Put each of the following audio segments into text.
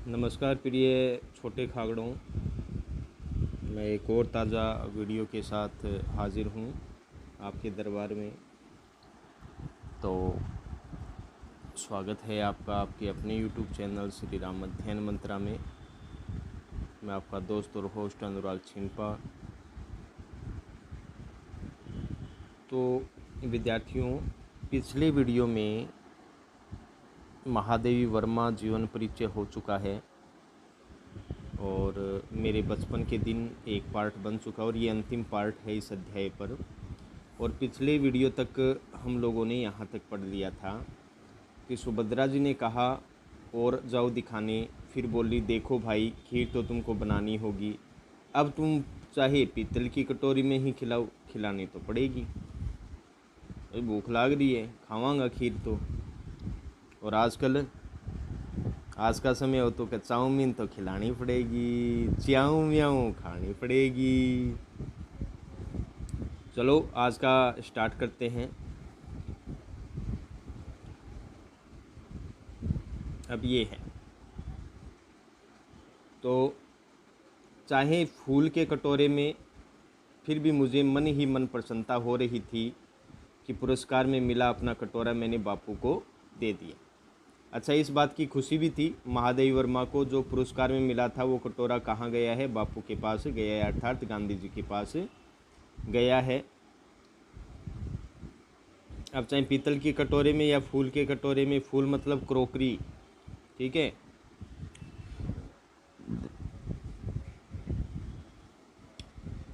नमस्कार प्रिय छोटे खागड़ों। मैं एक और ताज़ा वीडियो के साथ हाज़िर हूँ आपके दरबार में। तो स्वागत है आपका आपके अपने YouTube चैनल श्री राम अध्ययन मंत्रा में। मैं आपका दोस्त और होस्ट अनुराग छिनपा। तो विद्यार्थियों, पिछले वीडियो में महादेवी वर्मा जीवन परिचय हो चुका है और मेरे बचपन के दिन एक पार्ट बन चुका और ये अंतिम पार्ट है इस अध्याय पर। और पिछले वीडियो तक हम लोगों ने यहाँ तक पढ़ लिया था कि सुभद्रा जी ने कहा और जाओ दिखाने, फिर बोली देखो भाई खीर तो तुमको बनानी होगी, अब तुम चाहे पीतल की कटोरी में ही खिलाओ, खिलानी तो पड़ेगी, भूख लाग रही है, खावांगा खीर तो। और आजकल आज का समय हो तो क्या चाउमीन तो खिलानी पड़ेगी, च्याऊ म्याऊ खानी पड़ेगी। चलो आज का स्टार्ट करते हैं। अब ये है तो चाहे फूल के कटोरे में, फिर भी मुझे मन ही मन प्रसन्नता हो रही थी कि पुरस्कार में मिला अपना कटोरा मैंने बापू को दे दिया। अच्छा, इस बात की खुशी भी थी महादेवी वर्मा को, जो पुरस्कार में मिला था वो कटोरा कहाँ गया है, बापू के पास गया है, अर्थात गांधी जी के पास गया है। अब चाहे पीतल के कटोरे में या फूल के कटोरे में, फूल मतलब क्रोकरी, ठीक है।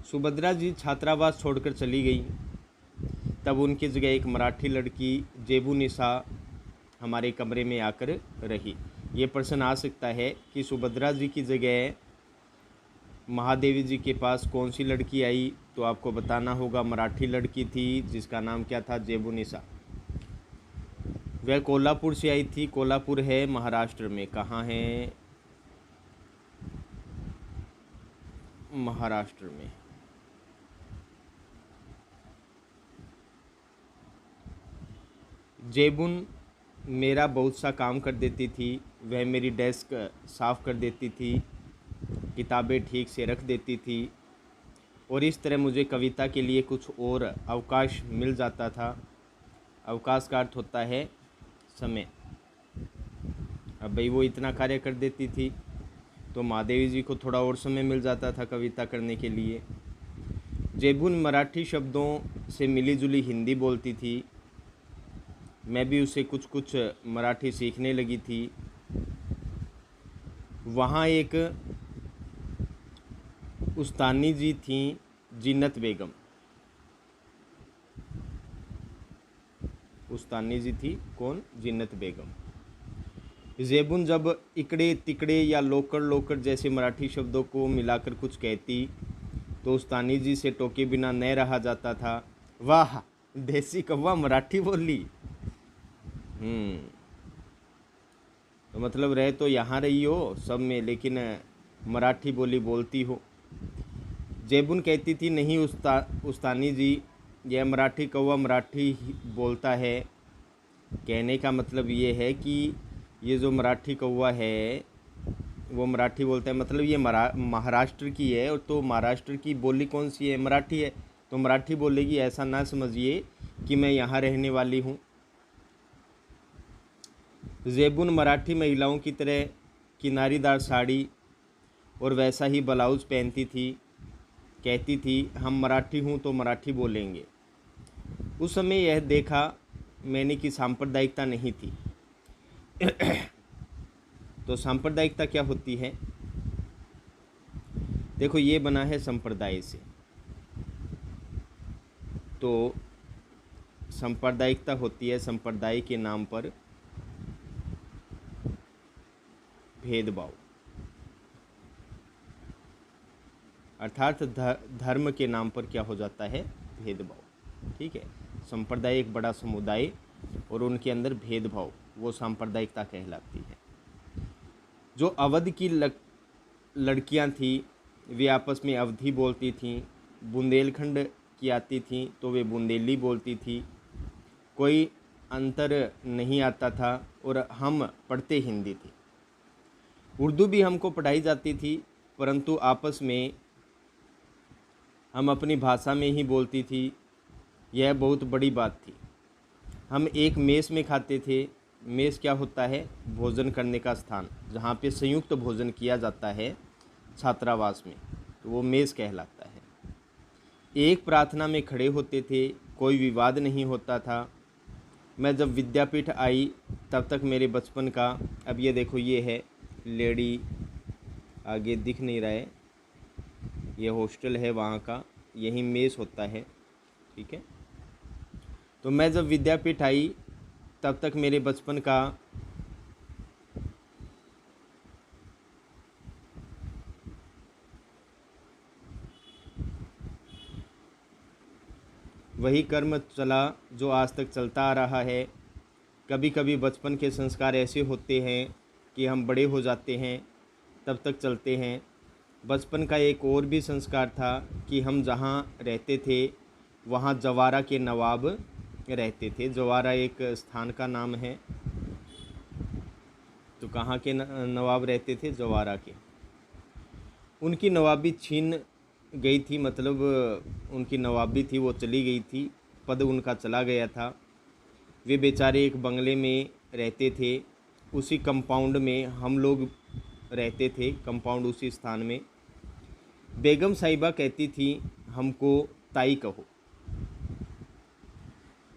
सुभद्रा जी छात्रावास छोड़कर चली गई, तब उनकी जगह एक मराठी लड़की जेबू निशा हमारे कमरे में आकर रही। ये प्रश्न आ सकता है कि सुभद्रा जी की जगह महादेवी जी के पास कौन सी लड़की आई, तो आपको बताना होगा मराठी लड़की थी जिसका नाम क्या था, जेबू निशा। वह कोल्हापुर से आई थी। कोल्हापुर है महाराष्ट्र में। कहाँ है? महाराष्ट्र में। जेबुन मेरा बहुत सा काम कर देती थी। वह मेरी डेस्क साफ़ कर देती थी, किताबें ठीक से रख देती थी और इस तरह मुझे कविता के लिए कुछ और अवकाश मिल जाता था। अवकाश का अर्थ होता है समय। अब भाई वो इतना कार्य कर देती थी तो महादेवी जी को थोड़ा और समय मिल जाता था कविता करने के लिए। जेबुन मराठी शब्दों से मिली जुली हिंदी बोलती थी। मैं भी उसे कुछ कुछ मराठी सीखने लगी थी। वहाँ एक उस्तानी जी थी, जिन्नत बेगम। उस्तानी जी थी कौन? जिन्नत बेगम। जेबुन जब इकड़े तिकड़े या लोकड़ लोकड़ जैसे मराठी शब्दों को मिलाकर कुछ कहती तो उस्तानी जी से टोके बिना न रहा जाता था। वाह, देसी कौवा मराठी बोली। तो मतलब रह तो यहाँ रही हो सब में, लेकिन मराठी बोली बोलती हो। जेबुन कहती थी नहीं उस्तानी जी, यह मराठी कौवा मराठी बोलता है। कहने का मतलब ये है कि ये जो मराठी कौवा है वो मराठी बोलता है, मतलब ये महाराष्ट्र की है। और तो महाराष्ट्र की बोली कौन सी है? मराठी है। तो मराठी बोलेगी, ऐसा ना समझिए कि मैं यहाँ रहने वाली हूँ। जेबुन मराठी महिलाओं की तरह किनारीदार साड़ी और वैसा ही ब्लाउज पहनती थी। कहती थी हम मराठी हूँ तो मराठी बोलेंगे। उस समय यह देखा मैंने कि सांप्रदायिकता नहीं थी। तो सांप्रदायिकता क्या होती है? देखो, ये बना है संप्रदाय से। तो सांप्रदायिकता होती है संप्रदाय के नाम पर भेदभाव, अर्थात धर्म के नाम पर क्या हो जाता है? भेदभाव। ठीक है। संप्रदाय एक बड़ा समुदाय और उनके अंदर भेदभाव, वो सांप्रदायिकता कहलाती है। जो अवध की लड़कियां थीं वे आपस में अवधी बोलती थीं। बुंदेलखंड की आती थीं तो वे बुंदेली बोलती थी। कोई अंतर नहीं आता था और हम पढ़ते हिंदी थे। उर्दू भी हमको पढ़ाई जाती थी, परंतु आपस में हम अपनी भाषा में ही बोलती थी। यह बहुत बड़ी बात थी। हम एक मेस में खाते थे। मेस क्या होता है? भोजन करने का स्थान, जहाँ पे संयुक्त भोजन किया जाता है छात्रावास में, तो वो मेस कहलाता है। एक प्रार्थना में खड़े होते थे, कोई विवाद नहीं होता था। मैं जब विद्यापीठ आई तब तक मेरे बचपन का, अब ये देखो ये है लेडी, आगे दिख नहीं रहा है, ये हॉस्टल है वहाँ का, यही मेस होता है, ठीक है। तो मैं जब विद्यापीठ आई तब तक मेरे बचपन का वही कर्म चला जो आज तक चलता आ रहा है। कभी कभी बचपन के संस्कार ऐसे होते हैं कि हम बड़े हो जाते हैं तब तक चलते हैं। बचपन का एक और भी संस्कार था कि हम जहाँ रहते थे वहाँ जवारा के नवाब रहते थे। जवारा एक स्थान का नाम है। तो कहाँ के नवाब रहते थे? जवारा के। उनकी नवाबी छीन गई थी, मतलब उनकी नवाबी थी वो चली गई थी, पद उनका चला गया था। वे बेचारे एक बंगले में रहते थे। उसी कंपाउंड में हम लोग रहते थे, कंपाउंड उसी स्थान में। बेगम साहिबा कहती थी हमको ताई कहो।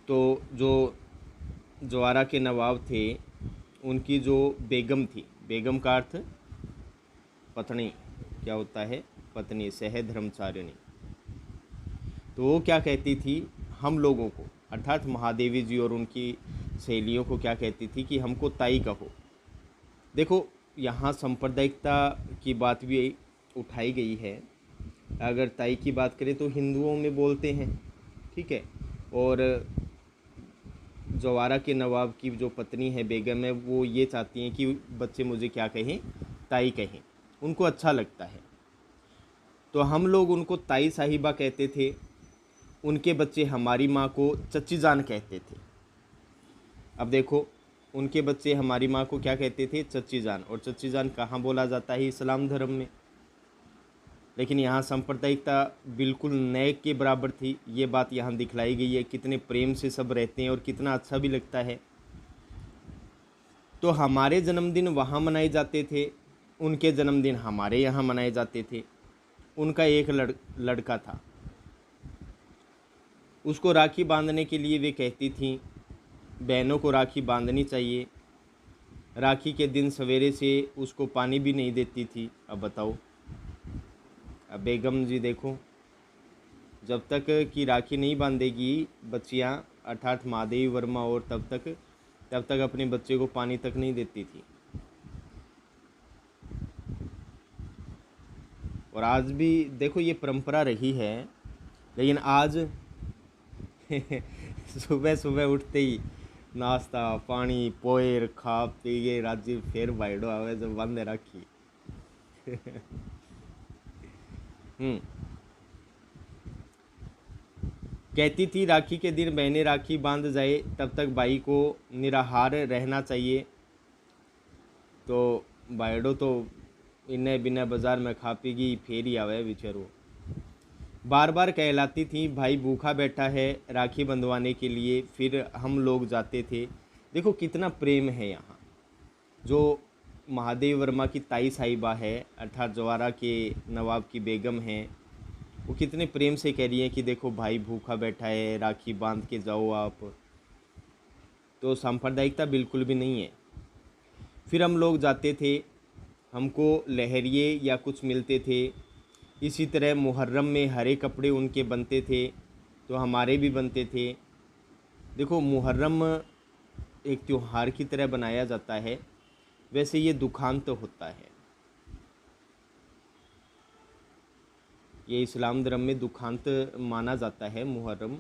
तो जो जवारा के नवाब थे उनकी जो बेगम थी, बेगम का अर्थ पत्नी, क्या होता है? पत्नी, सह धर्मचारिणी। तो वो क्या कहती थी हम लोगों को, अर्थात महादेवी जी और उनकी सहेलियों को क्या कहती थी कि हमको ताई कहो। देखो यहाँ सांप्रदायिकता की बात भी उठाई गई है। अगर ताई की बात करें तो हिंदुओं में बोलते हैं, ठीक है। और जवारा के नवाब की जो पत्नी है, बेगम है, वो ये चाहती हैं कि बच्चे मुझे क्या कहें? ताई कहें। उनको अच्छा लगता है। तो हम लोग उनको ताई साहिबा कहते थे। उनके बच्चे हमारी माँ को चच्ची जान कहते थे। अब देखो, उनके बच्चे हमारी माँ को क्या कहते थे? चच्ची जान। और चच्ची जान कहाँ बोला जाता है? इस्लाम धर्म में। लेकिन यहाँ सांप्रदायिकता बिल्कुल नए के बराबर थी। ये बात यहाँ दिखलाई गई है, कितने प्रेम से सब रहते हैं और कितना अच्छा भी लगता है। तो हमारे जन्मदिन वहाँ मनाए जाते थे, उनके जन्मदिन हमारे यहाँ मनाए जाते थे। उनका एक लड़का था, उसको राखी बांधने के लिए वे कहती थीं बहनों को राखी बांधनी चाहिए। राखी के दिन सवेरे से उसको पानी भी नहीं देती थी। अब बताओ, अब बेगम जी देखो, जब तक कि राखी नहीं बांधेगी बच्चियाँ, अर्थात महादेवी वर्मा, और तब तक अपने बच्चे को पानी तक नहीं देती थी। और आज भी देखो ये परंपरा रही है। लेकिन आज सुबह सुबह उठते ही नाश्ता पानी पोएर खा पी के राजी फिर बाइडो आवे जब बंद राखी। कहती थी राखी के दिन बहनें राखी बांध जाए तब तक भाई को निराहार रहना चाहिए। तो बाइडो तो इन्हें बिना बाजार में खा पी गई फिर ही आवे बेचारो। बार बार कहलाती थी भाई भूखा बैठा है राखी बंधवाने के लिए, फिर हम लोग जाते थे। देखो कितना प्रेम है यहाँ। जो महादेव वर्मा की ताई साहिबा है, अर्थात जवारा के नवाब की बेगम है, वो कितने प्रेम से कह रही हैं कि देखो भाई भूखा बैठा है, राखी बांध के जाओ आप। तो सांप्रदायिकता बिल्कुल भी नहीं है। फिर हम लोग जाते थे, हमको लहरिये या कुछ मिलते थे। इसी तरह मुहर्रम में हरे कपड़े उनके बनते थे तो हमारे भी बनते थे। देखो मुहर्रम एक त्यौहार की तरह बनाया जाता है, वैसे ये दुखांत होता है। ये इस्लाम धर्म में दुखांत माना जाता है मुहर्रम।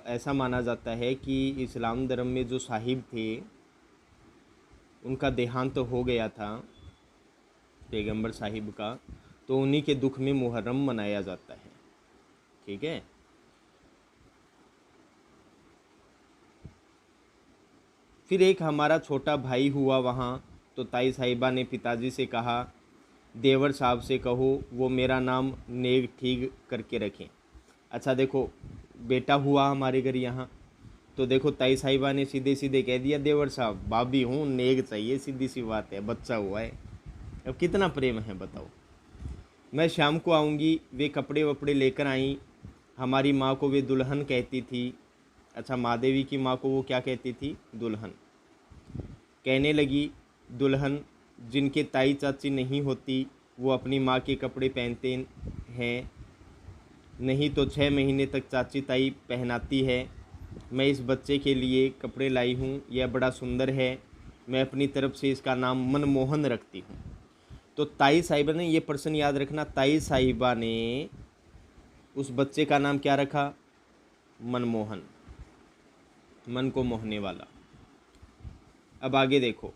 ऐसा माना जाता है कि इस्लाम धर्म में जो साहिब थे उनका देहांत हो गया था, पैगंबर साहिब का, तो उन्हीं के दुख में मुहर्रम मनाया जाता है, ठीक है। फिर एक हमारा छोटा भाई हुआ वहाँ, तो ताई साहिबा ने पिताजी से कहा, देवर साहब से कहो वो मेरा नाम नेग ठीक करके रखें। अच्छा देखो, बेटा हुआ हमारे घर यहाँ, तो देखो ताई साहिबा ने सीधे सीधे कह दिया, देवर साहब भाभी हूँ, नेग चाहिए, सीधी सी बात है, बच्चा हुआ है। अब कितना प्रेम है बताओ। मैं शाम को आऊँगी, वे कपड़े वपड़े लेकर आई। हमारी माँ को वे दुल्हन कहती थी। अच्छा, महादेवी की माँ को वो क्या कहती थी? दुल्हन। कहने लगी, दुल्हन जिनके ताई चाची नहीं होती वो अपनी माँ के कपड़े पहनते हैं, नहीं तो 6 महीने तक चाची ताई पहनाती है। मैं इस बच्चे के लिए कपड़े लाई हूँ, यह बड़ा सुंदर है, मैं अपनी तरफ से इसका नाम मनमोहन रखती हूँ। तो ताई साहिबा ने, ये प्रश्न याद रखना, ताई साहिबा ने उस बच्चे का नाम क्या रखा? मनमोहन, मन को मोहने वाला। अब आगे देखो,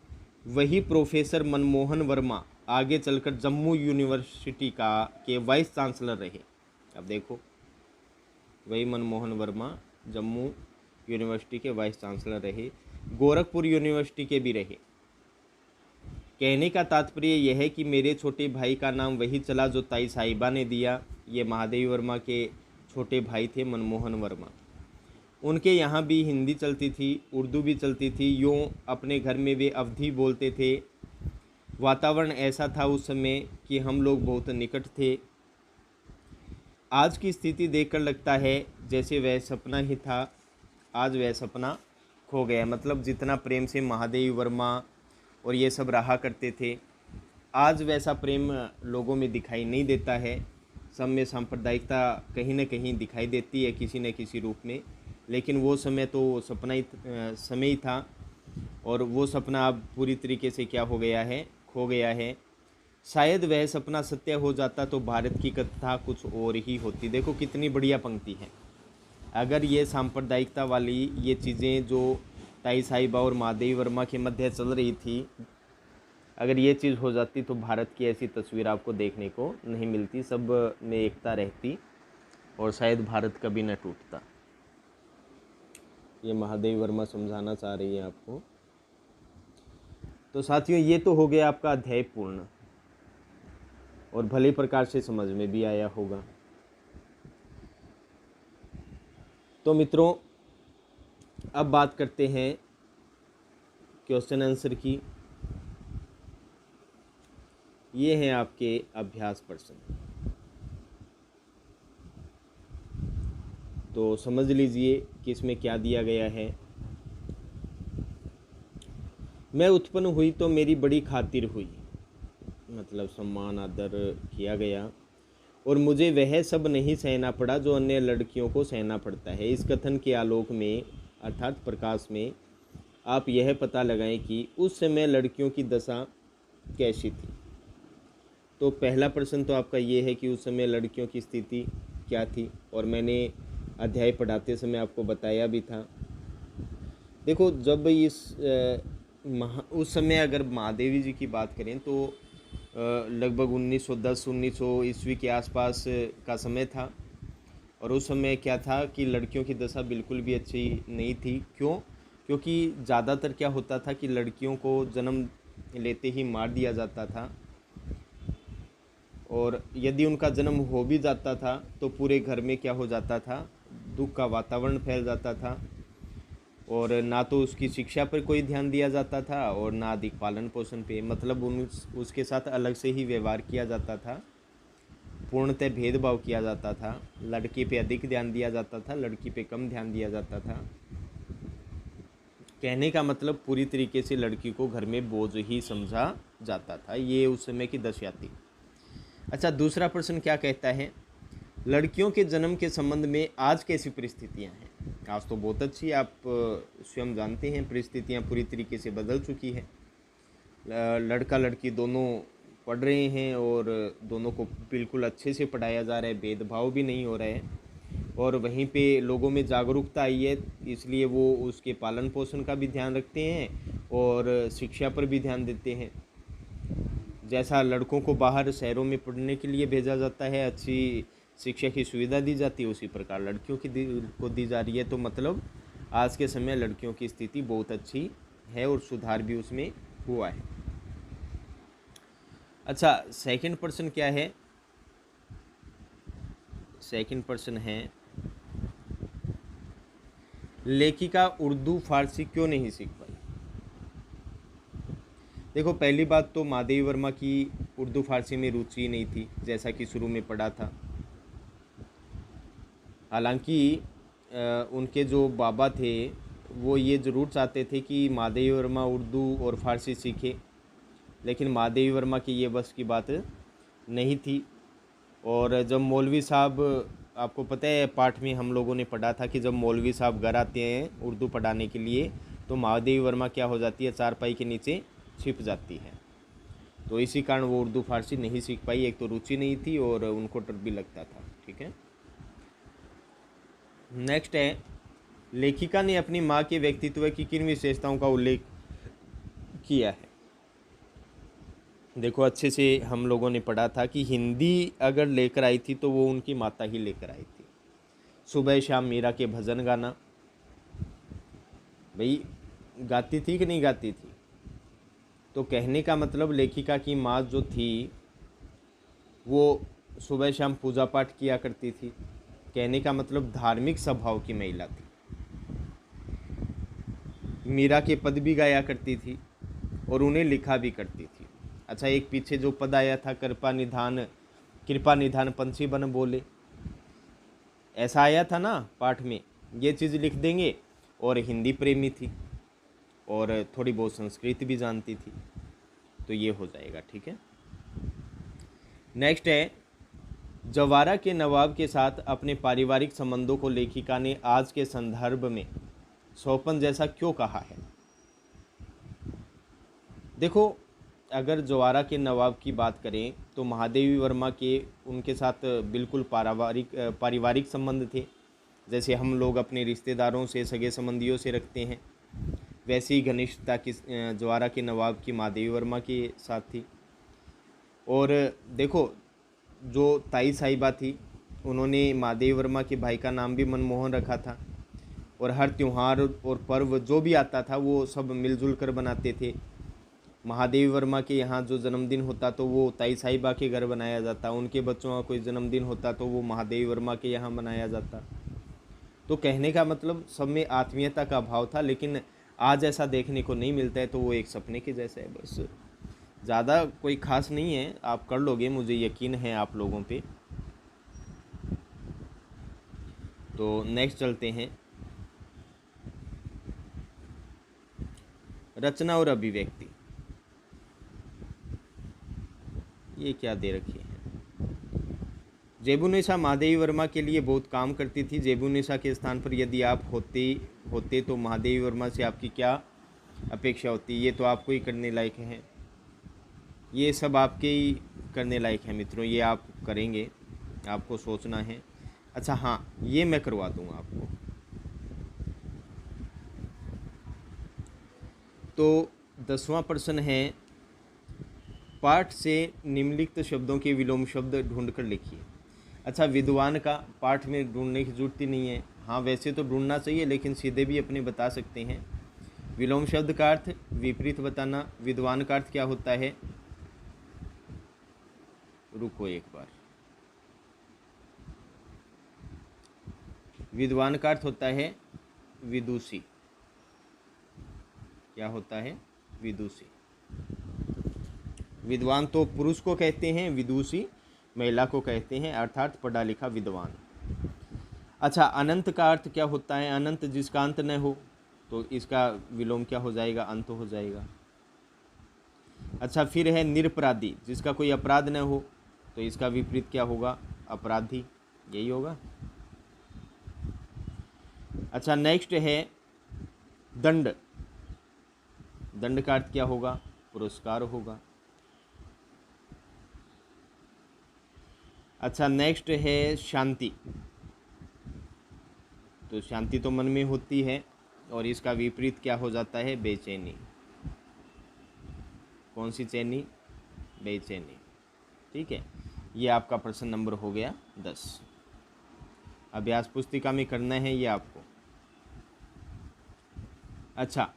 वही प्रोफेसर मनमोहन वर्मा आगे चलकर जम्मू यूनिवर्सिटी के वाइस चांसलर रहे। अब देखो, वही मनमोहन वर्मा जम्मू यूनिवर्सिटी के वाइस चांसलर रहे, गोरखपुर यूनिवर्सिटी के भी रहे। कहने का तात्पर्य यह है कि मेरे छोटे भाई का नाम वही चला जो ताई साहिबा ने दिया। ये महादेवी वर्मा के छोटे भाई थे मनमोहन वर्मा। उनके यहाँ भी हिंदी चलती थी, उर्दू भी चलती थी। यूँ अपने घर में वे अवधी बोलते थे। वातावरण ऐसा था उस समय कि हम लोग बहुत निकट थे। आज की स्थिति देखकर लगता है जैसे वह सपना ही था, आज वह सपना खो गया। मतलब जितना प्रेम से महादेवी वर्मा और ये सब रहा करते थे, आज वैसा प्रेम लोगों में दिखाई नहीं देता है। सब में सांप्रदायिकता कहीं न कहीं दिखाई देती है किसी न किसी रूप में, लेकिन वो समय तो सपना ही समय ही था, और वो सपना अब पूरी तरीके से क्या हो गया है? खो गया है। शायद वह सपना सत्य हो जाता तो भारत की कथा कुछ और ही होती। देखो कितनी बढ़िया पंक्ति है। अगर ये सांप्रदायिकता वाली ये चीज़ें जो ताई साहिबा और महादेवी वर्मा के मध्य चल रही थी, अगर ये चीज़ हो जाती तो भारत की ऐसी तस्वीर आपको देखने को नहीं मिलती। सब में एकता रहती और शायद भारत कभी न टूटता। ये महादेवी वर्मा समझाना चाह रही है आपको। तो साथियों, ये तो हो गया आपका अध्याय पूर्ण, और भले प्रकार से समझ में भी आया होगा। तो मित्रों, अब बात करते हैं क्वेश्चन आंसर की। ये हैं आपके अभ्यास प्रश्न, तो समझ लीजिए कि इसमें क्या दिया गया है। मैं उत्पन्न हुई तो मेरी बड़ी खातिर हुई, मतलब सम्मान आदर किया गया, और मुझे वह सब नहीं सहना पड़ा जो अन्य लड़कियों को सहना पड़ता है। इस कथन के आलोक में अर्थात प्रकाश में आप यह पता लगाएं कि उस समय लड़कियों की दशा कैसी थी। तो पहला प्रश्न तो आपका ये है कि उस समय लड़कियों की स्थिति क्या थी, और मैंने अध्याय पढ़ाते समय आपको बताया भी था। देखो, जब उस समय अगर महादेवी जी की बात करें तो लगभग 1910-1900 ईस्वी के आसपास का समय था, और उस समय क्या था कि लड़कियों की दशा बिल्कुल भी अच्छी नहीं थी। क्यों? क्योंकि ज़्यादातर क्या होता था कि लड़कियों को जन्म लेते ही मार दिया जाता था, और यदि उनका जन्म हो भी जाता था तो पूरे घर में क्या हो जाता था? दुख का वातावरण फैल जाता था, और ना तो उसकी शिक्षा पर कोई ध्यान दिया जाता था और ना अधिक पालन पोषण पे। मतलब उसके साथ अलग से ही व्यवहार किया जाता था, पूर्णतः भेदभाव किया जाता था। लड़की पे अधिक ध्यान दिया जाता था, लड़की पे कम ध्यान दिया जाता था। कहने का मतलब पूरी तरीके से लड़की को घर में बोझ ही समझा जाता था। ये उस समय की दशा थी। अच्छा, दूसरा प्रश्न क्या कहता है? लड़कियों के जन्म के संबंध में आज कैसी परिस्थितियां हैं? आज तो बहुत अच्छी, आप स्वयं जानते हैं, परिस्थितियां पूरी तरीके से बदल चुकी है। लड़का लड़की दोनों पढ़ रहे हैं, और दोनों को बिल्कुल अच्छे से पढ़ाया जा रहा है, भेदभाव भी नहीं हो रहा है, और वहीं पे लोगों में जागरूकता आई है, इसलिए वो उसके पालन पोषण का भी ध्यान रखते हैं और शिक्षा पर भी ध्यान देते हैं। जैसा लड़कों को बाहर शहरों में पढ़ने के लिए भेजा जाता है, अच्छी शिक्षा की सुविधा दी जाती है, उसी प्रकार लड़कियों को दी जा रही है। तो मतलब आज के समय लड़कियों की स्थिति बहुत अच्छी है और सुधार भी उसमें हुआ है। अच्छा, सेकंड प्रश्न क्या है? सेकंड प्रश्न है, लेखिका उर्दू फारसी क्यों नहीं सीख पाई? देखो, पहली बात तो महादेवी वर्मा की उर्दू फारसी में रुचि नहीं थी, जैसा कि शुरू में पढ़ा था। हालांकि उनके जो बाबा थे वो ये ज़रूर चाहते थे कि महादेवी वर्मा उर्दू और फारसी सीखे, लेकिन महादेवी वर्मा की ये बस की बात नहीं थी। और जब मौलवी साहब, आपको पता है पाठ में हम लोगों ने पढ़ा था कि जब मौलवी साहब घर आते हैं उर्दू पढ़ाने के लिए, तो महादेवी वर्मा क्या हो जाती है, चारपाई के नीचे छिप जाती है। तो इसी कारण वो उर्दू फारसी नहीं सीख पाई। एक तो रुचि नहीं थी और उनको डर भी लगता था। ठीक है, नेक्स्ट है, लेखिका ने अपनी माँ के व्यक्तित्व की किन विशेषताओं का उल्लेख किया है? देखो, अच्छे से हम लोगों ने पढ़ा था कि हिंदी अगर लेकर आई थी तो वो उनकी माता ही लेकर आई थी। सुबह शाम मीरा के भजन गाना, भाई गाती थी कि नहीं गाती थी? तो कहने का मतलब लेखिका की माँ जो थी वो सुबह शाम पूजा पाठ किया करती थी। कहने का मतलब धार्मिक स्वभाव की महिला थी। मीरा के पद भी गाया करती थी और उन्हें लिखा भी करती थी। अच्छा, एक पीछे जो पद आया था, कृपा निधान पंछी बन बोले, ऐसा आया था ना पाठ में, ये चीज़ लिख देंगे। और हिंदी प्रेमी थी और थोड़ी बहुत संस्कृत भी जानती थी, तो ये हो जाएगा। ठीक है, नेक्स्ट है, जवारा के नवाब के साथ अपने पारिवारिक संबंधों को लेखिका ने आज के संदर्भ में सोपन जैसा क्यों कहा है? देखो, अगर जवारा के नवाब की बात करें तो महादेवी वर्मा के उनके साथ बिल्कुल पारिवारिक संबंध थे। जैसे हम लोग अपने रिश्तेदारों से, सगे संबंधियों से रखते हैं, वैसी ही घनिष्ठता की जवारा के नवाब की महादेवी वर्मा के साथ थी। और देखो, जो ताई साहिबा थी उन्होंने महादेवी वर्मा के भाई का नाम भी मनमोहन रखा था। और हर त्यौहार और पर्व जो भी आता था वो सब मिलजुल कर बनाते थे। महादेवी वर्मा के यहाँ जो जन्मदिन होता तो वो ताई साहिबा के घर बनाया जाता, उनके बच्चों का कोई जन्मदिन होता तो वो महादेवी वर्मा के यहाँ मनाया जाता। तो कहने का मतलब सब में आत्मीयता का भाव था, लेकिन आज ऐसा देखने को नहीं मिलता है, तो वो एक सपने के जैसा है बस। ज़्यादा कोई खास नहीं है, आप कर लोगे, मुझे यकीन है आप लोगों पे। तो नेक्स्ट चलते हैं, रचना और अभिव्यक्ति। ये क्या दे रखी है? जेबुन्निसा महादेवी वर्मा के लिए बहुत काम करती थी। जेबुन्निसा के स्थान पर यदि आप होते तो महादेवी वर्मा से आपकी क्या अपेक्षा होती? ये तो आपको ही करने लायक है, ये सब आपके ही करने लायक है मित्रों, ये आप करेंगे, आपको सोचना है। अच्छा हाँ, ये मैं करवा दूंगा आपको। तो 10वां प्रश्न है, पाठ से निम्नलिखित शब्दों के विलोम शब्द ढूंढकर लिखिए। अच्छा, विद्वान का पाठ में ढूंढने की जरूरत ही नहीं है। हाँ, वैसे तो ढूंढना चाहिए, लेकिन सीधे भी अपने बता सकते हैं। विलोम शब्द का अर्थ विपरीत बताना। विद्वान का अर्थ क्या होता है? रुको एक बार, विद्वान का अर्थ होता है विदुषी। क्या होता है? विदुषी। विद्वान तो पुरुष को कहते हैं, विदुषी महिला को कहते हैं, अर्थात पढ़ा लिखा विद्वान। अच्छा, अनंत का अर्थ क्या होता है? अनंत जिसका अंत न हो, तो इसका विलोम क्या हो जाएगा? अंत हो जाएगा। अच्छा, फिर है निरपराधी, जिसका कोई अपराध न हो, तो इसका विपरीत क्या होगा? अपराधी, यही होगा। अच्छा, नेक्स्ट है दंड। दंड का अर्थ क्या होगा? पुरस्कार होगा। अच्छा, नेक्स्ट है शांति। तो शांति तो मन में होती है, और इसका विपरीत क्या हो जाता है? बेचैनी। कौन सी चैनी? बेचैनी। ठीक है, ये आपका प्रश्न नंबर हो गया 10। अभ्यास पुस्तिका में करना है ये आपको। अच्छा,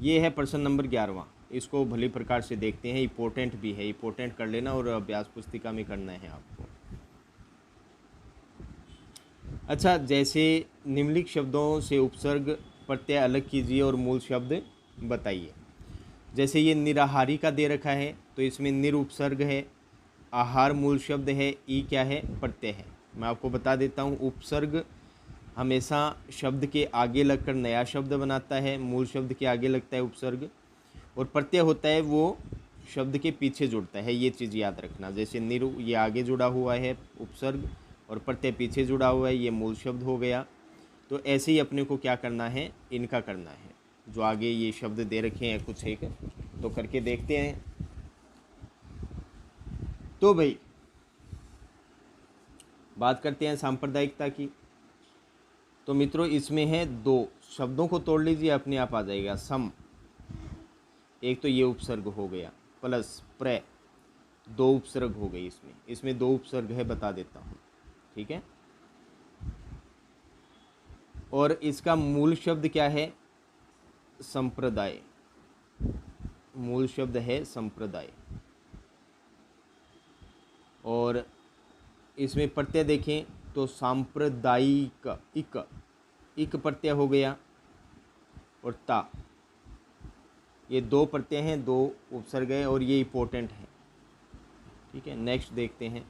ये है प्रश्न नंबर 11वां। इसको भली प्रकार से देखते हैं, इम्पोर्टेंट भी है, इम्पोर्टेंट कर लेना और अभ्यास पुस्तिका में करना है आपको। अच्छा, जैसे निम्नलिखित शब्दों से उपसर्ग प्रत्यय अलग कीजिए और मूल शब्द बताइए। जैसे ये निराहारी का दे रखा है तो इसमें निर उपसर्ग है, आहार मूल शब्द है, ई क्या है, प्रत्यय है। मैं आपको बता देता हूँ, उपसर्ग हमेशा शब्द के आगे लगकर नया शब्द बनाता है, मूल शब्द के आगे लगता है उपसर्ग, और प्रत्यय होता है वो शब्द के पीछे जुड़ता है। ये चीज़ याद रखना, जैसे निर ये आगे जुड़ा हुआ है उपसर्ग और प्रत्यय पीछे जुड़ा हुआ है, ये मूल शब्द हो गया। तो ऐसे ही अपने को क्या करना है, इनका करना है। जो आगे ये शब्द दे रखे हैं कुछ एक, तो करके देखते हैं। तो भाई बात करते हैं सांप्रदायिकता की। तो मित्रों इसमें है दो, शब्दों को तोड़ लीजिए अपने आप आ जाएगा। सम, एक तो ये उपसर्ग हो गया, प्लस प्र, दो उपसर्ग हो गई। इसमें दो उपसर्ग है, बता देता हूँ, ठीक है। और इसका मूल शब्द क्या है, संप्रदाय। मूल शब्द है संप्रदाय। और इसमें प्रत्यय देखें तो सांप्रदायिक, इक प्रत्यय हो गया, और ता, ये दो प्रत्यय हैं, दो उपसर्ग है, और ये इंपॉर्टेंट है, ठीक है। नेक्स्ट देखते हैं।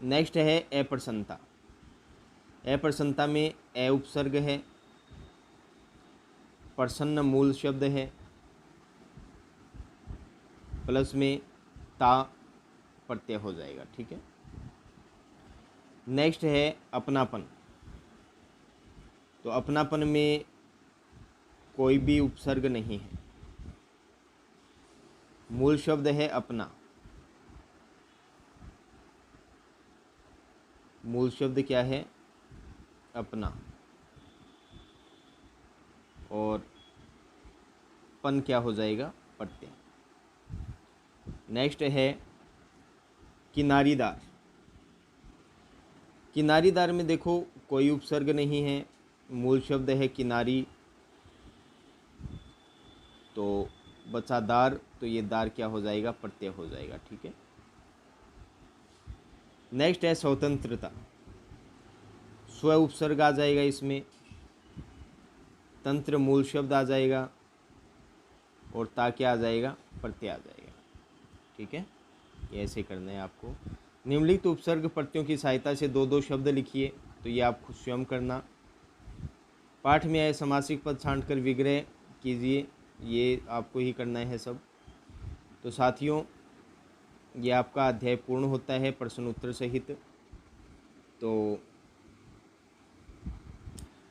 नेक्स्ट है अप्रसन्नता। अप्रसन्नता में ए उपसर्ग है, प्रसन्न मूल शब्द है, प्लस में ता प्रत्यय हो जाएगा, ठीक है। नेक्स्ट है अपनापन। तो अपनापन में कोई भी उपसर्ग नहीं है, मूल शब्द है अपना। मूल शब्द क्या है, अपना। और पन क्या हो जाएगा, प्रत्यय। नेक्स्ट है किनारीदार। किनारीदार में देखो कोई उपसर्ग नहीं है, मूल शब्द है किनारी, तो बचा दार, तो ये दार क्या हो जाएगा, प्रत्यय हो जाएगा, ठीक है। नेक्स्ट है स्वतंत्रता। स्व उपसर्ग आ जाएगा इसमें, तंत्र मूल शब्द आ जाएगा, और ता क्या आ जाएगा, प्रत्यय आ जाएगा, ठीक है। ये ऐसे करना है आपको। निम्नलिखित उपसर्ग प्रत्ययों की सहायता से दो दो शब्द लिखिए, तो ये आप खुद स्वयं करना। पाठ में आए समासिक पद छांटकर विग्रह कीजिए, ये आपको ही करना है सब। तो साथियों ये आपका अध्याय पूर्ण होता है प्रश्न उत्तर सहित। तो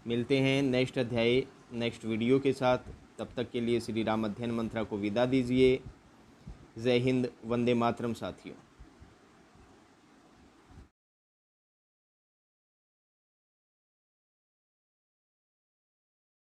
मिलते हैं नेक्स्ट अध्याय, नेक्स्ट वीडियो के साथ। तब तक के लिए श्री राम अध्ययन मंत्रा को विदा दीजिए। जय हिंद, वंदे मातरम साथियों।